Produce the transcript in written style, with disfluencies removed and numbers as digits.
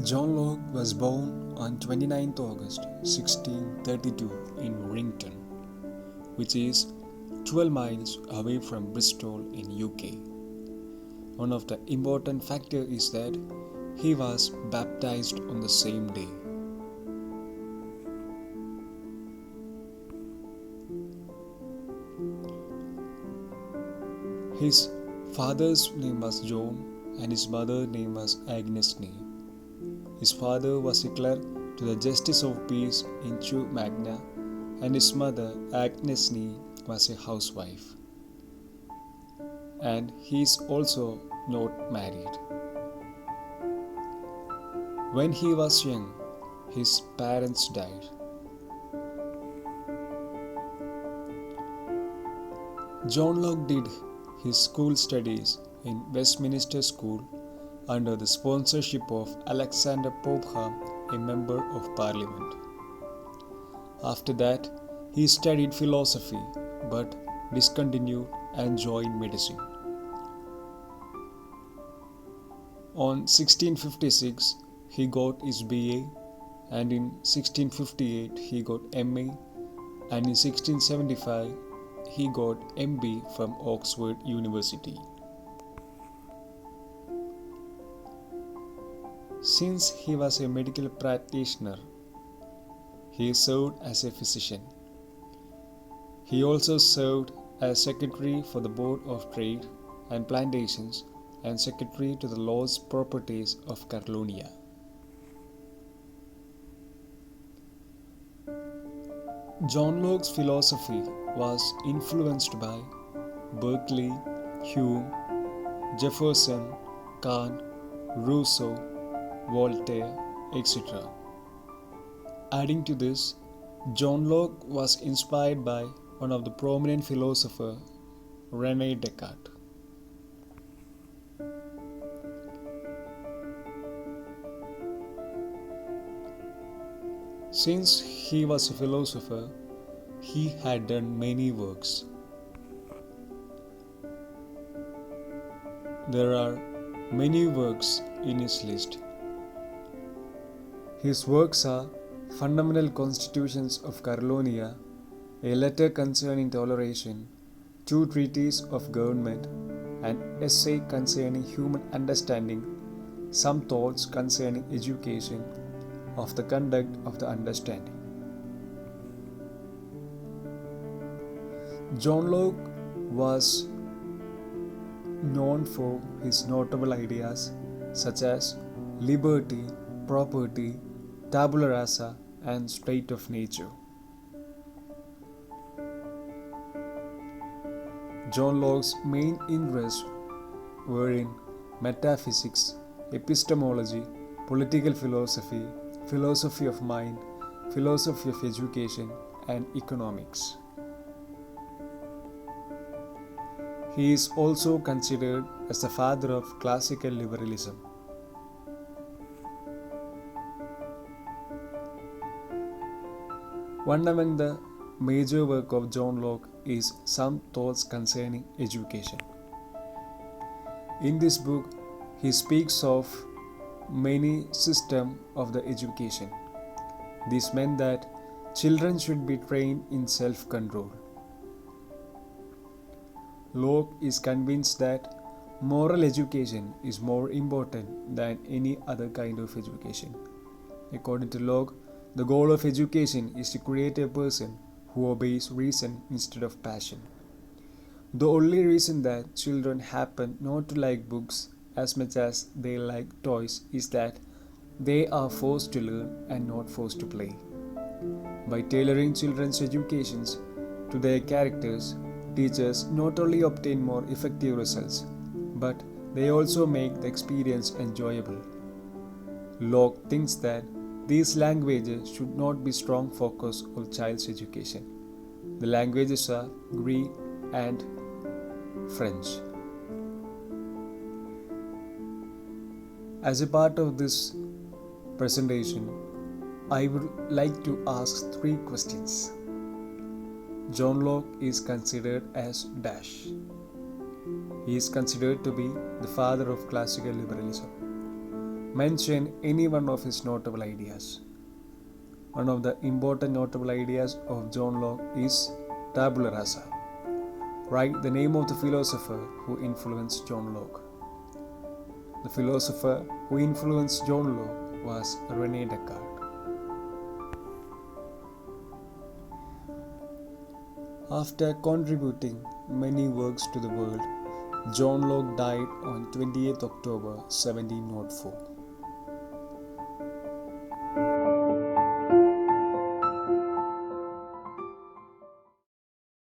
John Locke was born on 29th August 1632 in Warrington, which is 12 miles away from Bristol in UK. One of the important factors is that he was baptized on the same day. His father's name was John and his mother's name was Agnes Nee. His father was a clerk to the Justice of Peace in Chew Magna, and his mother, Agnes Nee, was a housewife. And he is also not married. When he was young, his parents died. John Locke did his school studies in Westminster School under the sponsorship of Alexander Popham, a member of Parliament. After that, he studied philosophy but discontinued and joined medicine. On 1656, he got his BA, and in 1658 he got MA, and in 1675 he got MB from Oxford University. Since he was a medical practitioner, he served as a physician. He also served as secretary for the Board of Trade and Plantations and secretary to the Lords Properties of Catalonia. John Locke's philosophy was influenced by Berkeley, Hume, Jefferson, Kant, Rousseau, Voltaire, etc. Adding to this, John Locke was inspired by one of the prominent philosophers, René Descartes. Since he was a philosopher, he had done many works. There are many works in his list. His works are Fundamental Constitutions of Catalonia, a letter concerning toleration, two treatises of government, an essay concerning human understanding, some thoughts concerning education, of the conduct of the understanding. John Locke was known for his notable ideas such as liberty, property, tabula rasa, and state of nature. John Locke's main interests were in metaphysics, epistemology, political philosophy, philosophy of mind, philosophy of education, and economics. He is also considered as the father of classical liberalism. One among the major work of John Locke is Some Thoughts Concerning Education. In this book, he speaks of many systems of the education. This meant that children should be trained in self-control. Locke is convinced that moral education is more important than any other kind of education. According to Locke, the goal of education is to create a person who obeys reason instead of passion. The only reason that children happen not to like books as much as they like toys is that they are forced to learn and not forced to play. By tailoring children's educations to their characters, teachers not only obtain more effective results, but they also make the experience enjoyable. Locke thinks that these languages should not be strong focus of child's education. The languages are Greek and French. As a part of this presentation, I would like to ask 3 questions. John Locke is considered as dash. He is considered to be the father of classical liberalism. mention any one of his notable ideas. One of the important notable ideas of John Locke is tabula rasa. Write the name of the philosopher who influenced John Locke. The philosopher who influenced John Locke was René Descartes. After contributing many works to the world, John Locke died on 28th October 1704.